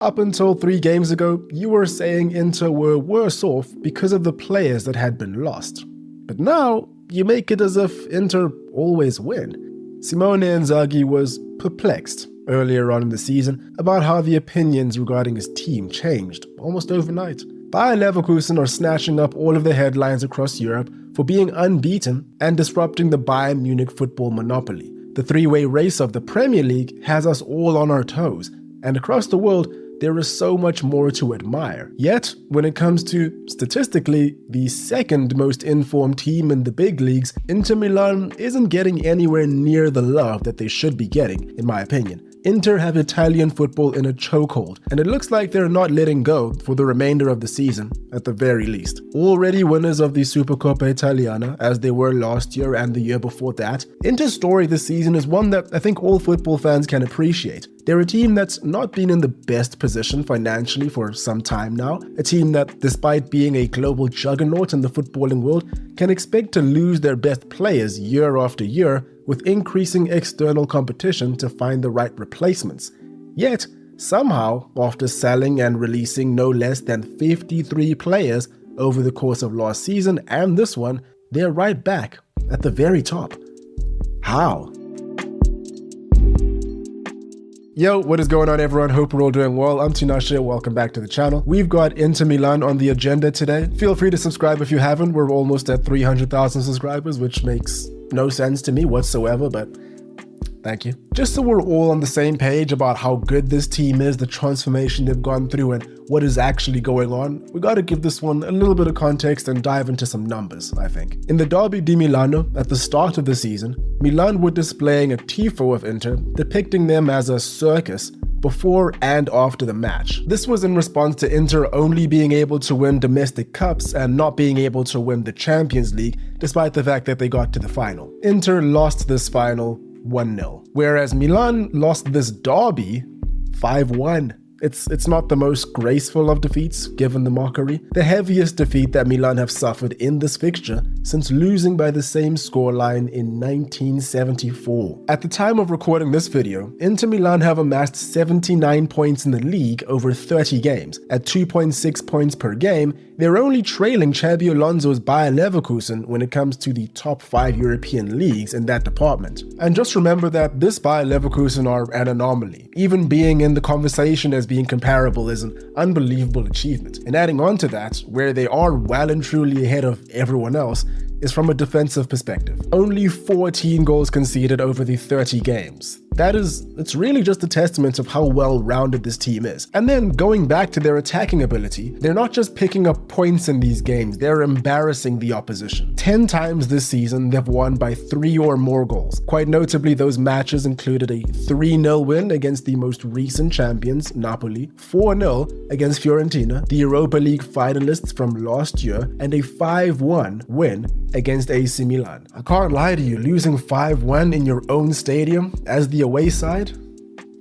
Up until 3 games ago, you were saying Inter were worse off because of the players that had been lost. But now, you make it as if Inter always win. Simone Inzaghi was perplexed earlier on in the season about how the opinions regarding his team changed almost overnight. Bayer Leverkusen are snatching up all of the headlines across Europe for being unbeaten and disrupting the Bayern Munich football monopoly. The three-way race of the Premier League has us all on our toes, and across the world, there is so much more to admire. Yet, when it comes to, statistically, the second most informed team in the big leagues, Inter Milan isn't getting anywhere near the love that they should be getting, in my opinion. Inter have Italian football in a chokehold, and it looks like they're not letting go for the remainder of the season, at the very least. Already winners of the Supercoppa Italiana, as they were last year and the year before that, Inter's story this season is one that I think all football fans can appreciate. They're a team that's not been in the best position financially for some time now, a team that, despite being a global juggernaut in the footballing world, can expect to lose their best players year after year, with increasing external competition to find the right replacements. Yet, somehow, after selling and releasing no less than 53 players over the course of last season and this one, they're right back at the very top. How? Yo, what is going on everyone? Hope we're all doing well. I'm Tinashe, welcome back to the channel. We've got Inter Milan on the agenda today. Feel free to subscribe if you haven't. We're almost at 300,000 subscribers, which makes no sense to me whatsoever, but thank you. Just so we're all on the same page about how good this team is, the transformation they've gone through, and what is actually going on, we gotta give this one a little bit of context and dive into some numbers, I think. In the Derby di Milano, at the start of the season, Milan were displaying a tifo of Inter, depicting them as a circus before and after the match. This was in response to Inter only being able to win domestic cups and not being able to win the Champions League, despite the fact that they got to the final. Inter lost this final 1-0, whereas Milan lost this derby 5-1. It's not the most graceful of defeats, given the mockery. The heaviest defeat that Milan have suffered in this fixture since losing by the same scoreline in 1974. At the time of recording this video, Inter Milan have amassed 79 points in the league over 30 games. At 2.6 points per game, they're only trailing Xabi Alonso's Bayer Leverkusen when it comes to the top 5 European leagues in that department. And just remember that this Bayer Leverkusen are an anomaly. Even being in the conversation as being comparable is an unbelievable achievement. And adding on to that, where they are well and truly ahead of everyone else, is from a defensive perspective. Only 14 goals conceded over the 30 games. It's really just a testament of how well-rounded this team is. And then going back to their attacking ability, they're not just picking up points in these games, they're embarrassing the opposition. 10 times this season, they've won by 3 or more goals. Quite notably, those matches included a 3-0 win against the most recent champions, Napoli, 4-0 against Fiorentina, the Europa League finalists from last year, and a 5-1 win against AC Milan. I can't lie to you, losing 5-1 in your own stadium as the away side,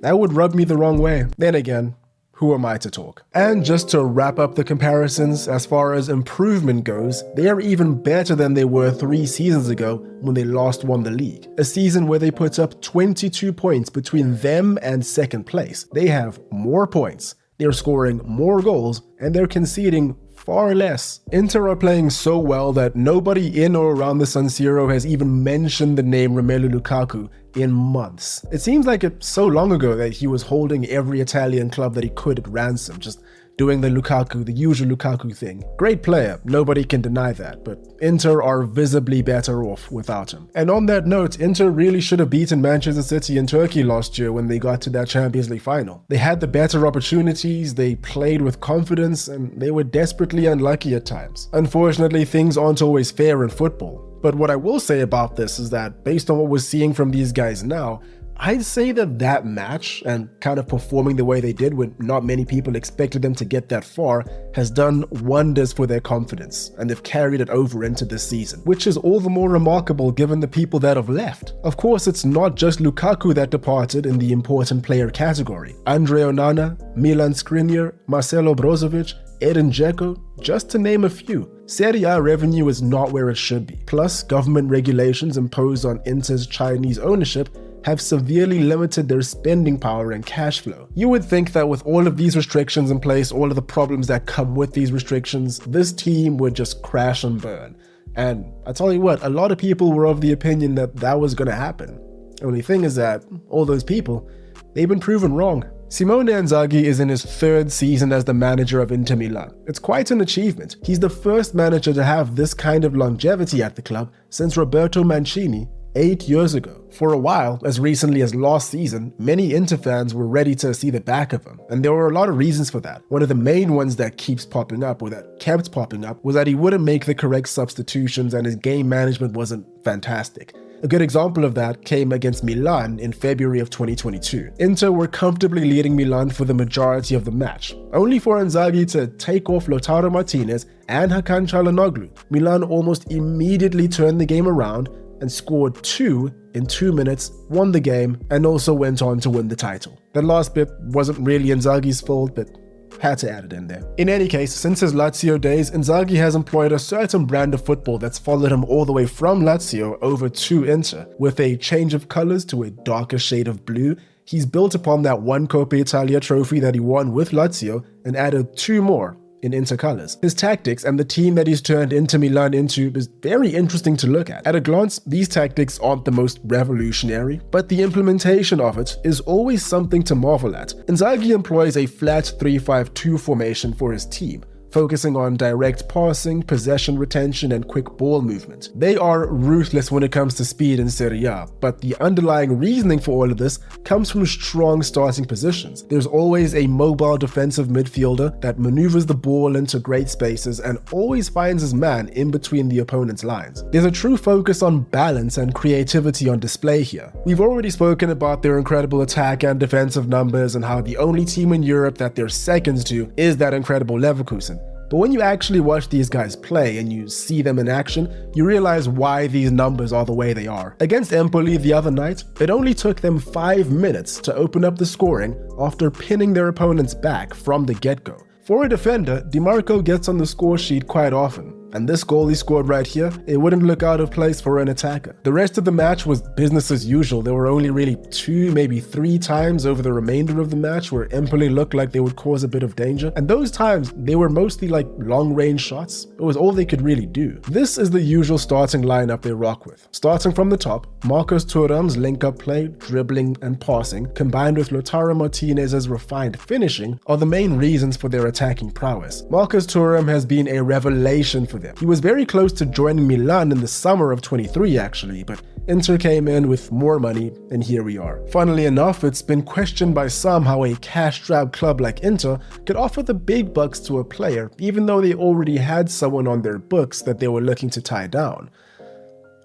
that would rub me the wrong way. Then again, who am I to talk? And just to wrap up the comparisons, as far as improvement goes, they are even better than they were 3 seasons ago when they last won the league. A season where they put up 22 points between them and second place. They have more points, they're scoring more goals, and they're conceding far less. Inter are playing so well that nobody in or around the San Siro has even mentioned the name Romelu Lukaku in months. It seems like it's so long ago that he was holding every Italian club that he could at ransom, just doing the usual Lukaku thing. Great player, nobody can deny that, but Inter are visibly better off without him. And on that note, Inter really should have beaten Manchester City in Turkey last year when they got to that Champions League final. They had the better opportunities, they played with confidence, and they were desperately unlucky at times. Unfortunately, things aren't always fair in football. But what I will say about this is that, based on what we're seeing from these guys now, I'd say that match, and kind of performing the way they did when not many people expected them to get that far, has done wonders for their confidence, and they've carried it over into this season, which is all the more remarkable given the people that have left. Of course, it's not just Lukaku that departed in the important player category. Andre Onana, Milan Skriniar, Marcelo Brozovic, Edin Dzeko, just to name a few. Serie A revenue is not where it should be. Plus, government regulations imposed on Inter's Chinese ownership have severely limited their spending power and cash flow. You would think that with all of these restrictions in place, all of the problems that come with these restrictions, this team would just crash and burn. And I tell you what, a lot of people were of the opinion that that was going to happen. Only thing is that all those people, they've been proven wrong. Simone Inzaghi is in his 3rd season as the manager of Inter Milan. It's quite an achievement. He's the first manager to have this kind of longevity at the club since Roberto Mancini 8 years ago. For a while, as recently as last season, many Inter fans were ready to see the back of him, and there were a lot of reasons for that. One of the main ones that kept popping up was that he wouldn't make the correct substitutions and his game management wasn't fantastic. A good example of that came against Milan in February of 2022. Inter were comfortably leading Milan for the majority of the match, only for Inzaghi to take off Lautaro Martinez and Hakan Çalhanoğlu. Milan almost immediately turned the game around and scored 2 in 2 minutes, won the game, and also went on to win the title. The last bit wasn't really Inzaghi's fault, but had to add it in there. In any case, since his Lazio days, Inzaghi has employed a certain brand of football that's followed him all the way from Lazio over to Inter. With a change of colors to a darker shade of blue, he's built upon that one Coppa Italia trophy that he won with Lazio and added 2 more in Inter colors. His tactics and the team that he's turned Inter Milan into is very interesting to look at. At a glance, these tactics aren't the most revolutionary, but the implementation of it is always something to marvel at. Inzaghi employs a flat 3-5-2 formation for his team, focusing on direct passing, possession retention, and quick ball movement. They are ruthless when it comes to speed in Serie A, but the underlying reasoning for all of this comes from strong starting positions. There's always a mobile defensive midfielder that maneuvers the ball into great spaces and always finds his man in between the opponent's lines. There's a true focus on balance and creativity on display here. We've already spoken about their incredible attack and defensive numbers and how the only team in Europe that they're seconds to is that incredible Leverkusen. But when you actually watch these guys play and you see them in action, you realize why these numbers are the way they are. Against Empoli the other night, it only took them 5 minutes to open up the scoring after pinning their opponents back from the get-go. For a defender, DiMarco gets on the score sheet quite often, and this goal he scored right here, it wouldn't look out of place for an attacker. The rest of the match was business as usual. There were only really 2, maybe 3 times over the remainder of the match where Empoli looked like they would cause a bit of danger, and those times, they were mostly like long-range shots. It was all they could really do. This is the usual starting lineup they rock with. Starting from the top, Marcos Thuram's link-up play, dribbling, and passing, combined with Lautaro Martinez's refined finishing, are the main reasons for their attacking prowess. Marcos Thuram has been a revelation for them. He was very close to joining Milan in the summer of 23 actually, but Inter came in with more money and here we are. Funnily enough, it's been questioned by some how a cash-strapped club like Inter could offer the big bucks to a player even though they already had someone on their books that they were looking to tie down.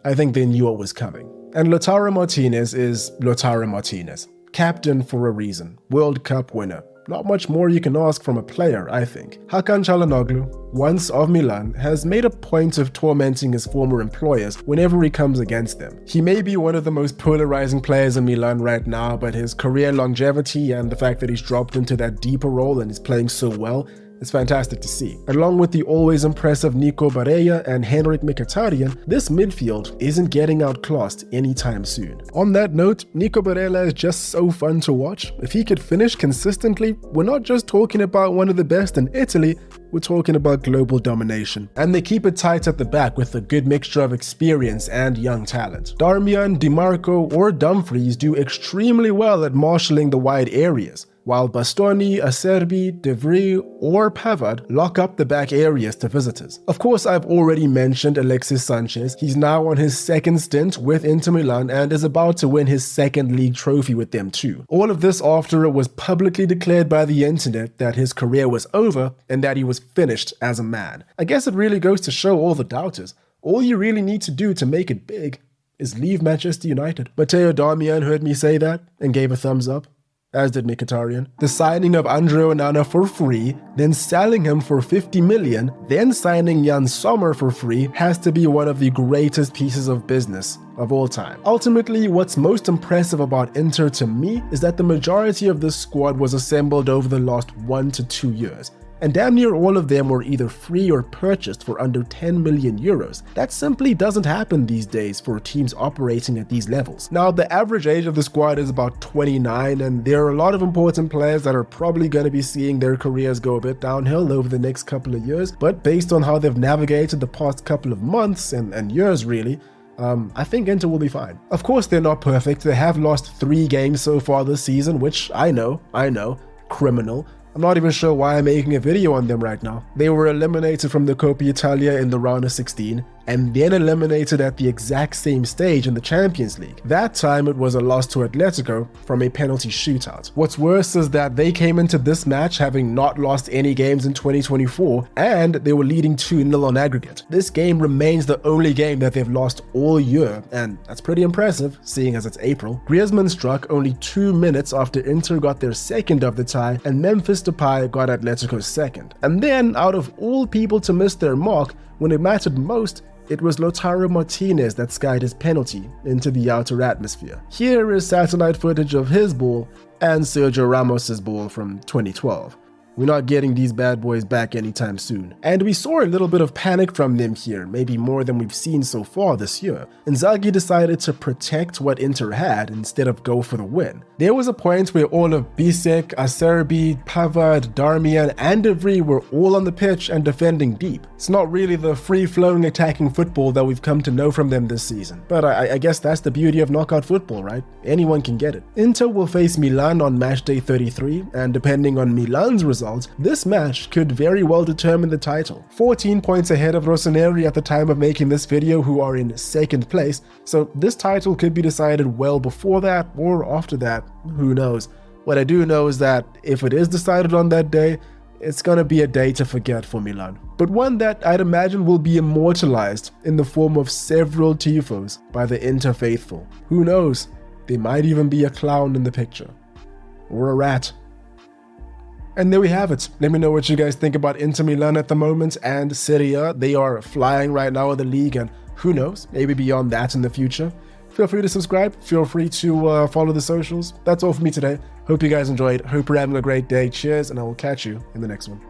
I think they knew what was coming. And Lautaro Martinez is Lautaro Martinez. Captain for a reason. World Cup winner. Not much more you can ask from a player, I think. Hakan Çalhanoğlu, once of Milan, has made a point of tormenting his former employers whenever he comes against them. He may be one of the most polarizing players in Milan right now, but his career longevity and the fact that he's dropped into that deeper role and is playing so well, it's fantastic to see. Along with the always impressive Nico Barella and Henrik Mkhitaryan, this midfield isn't getting outclassed anytime soon. On that note, Nico Barella is just so fun to watch. If he could finish consistently, we're not just talking about one of the best in Italy, we're talking about global domination. And they keep it tight at the back with a good mixture of experience and young talent. Darmian, DiMarco, or Dumfries do extremely well at marshalling the wide areas, while Bastoni, Acerbi, De Vrij, or Pavard lock up the back areas to visitors. Of course, I've already mentioned Alexis Sanchez. He's now on his 2nd stint with Inter Milan and is about to win his 2nd league trophy with them too. All of this after it was publicly declared by the internet that his career was over and that he was finished as a man. I guess it really goes to show all the doubters. All you really need to do to make it big is leave Manchester United. Matteo Darmian heard me say that and gave a thumbs up, as did Mkhitaryan. The signing of Andre Onana for free, then selling him for 50 million, then signing Jan Sommer for free has to be one of the greatest pieces of business of all time. Ultimately, what's most impressive about Inter to me is that the majority of this squad was assembled over the last 1 to 2 years. and damn near all of them were either free or purchased for under 10 million euros. That simply doesn't happen these days for teams operating at these levels. Now, the average age of the squad is about 29, and there are a lot of important players that are probably going to be seeing their careers go a bit downhill over the next couple of years, but based on how they've navigated the past couple of months and years really, I think Inter will be fine. Of course, they're not perfect. They have lost 3 games so far this season, which I know, criminal. I'm not even sure why I'm making a video on them right now. They were eliminated from the Coppa Italia in the round of 16, and then eliminated at the exact same stage in the Champions League. That time it was a loss to Atletico from a penalty shootout. What's worse is that they came into this match having not lost any games in 2024, and they were leading 2-0 on aggregate. This game remains the only game that they've lost all year, and that's pretty impressive, seeing as it's April. Griezmann struck only 2 minutes after Inter got their second of the tie, and Memphis Depay got Atletico's second. And then, out of all people to miss their mark, when it mattered most, it was Lautaro Martinez that skied his penalty into the outer atmosphere. Here is satellite footage of his ball and Sergio Ramos's ball from 2012. We're not getting these bad boys back anytime soon. And we saw a little bit of panic from them here, maybe more than we've seen so far this year. Inzaghi decided to protect what Inter had instead of go for the win. There was a point where all of Bisek, Acerbi, Pavard, Darmian, and De Vrij were all on the pitch and defending deep. It's not really the free-flowing attacking football that we've come to know from them this season. But I guess that's the beauty of knockout football, right? Anyone can get it. Inter will face Milan on match day 33, and depending on Milan's results, this match could very well determine the title. 14 points ahead of Rossoneri at the time of making this video, who are in second place, so this title could be decided well before that or after that, who knows. What I do know is that if it is decided on that day, it's gonna be a day to forget for Milan. But one that I'd imagine will be immortalized in the form of several tifos by the Inter faithful. Who knows, there might even be a clown in the picture. Or a rat. And there we have it. Let me know what you guys think about Inter Milan at the moment and Serie A. They are flying right now in the league, and who knows, maybe beyond that in the future. Feel free to subscribe. Feel free to follow the socials. That's all for me today. Hope you guys enjoyed. Hope you're having a great day. Cheers, and I will catch you in the next one.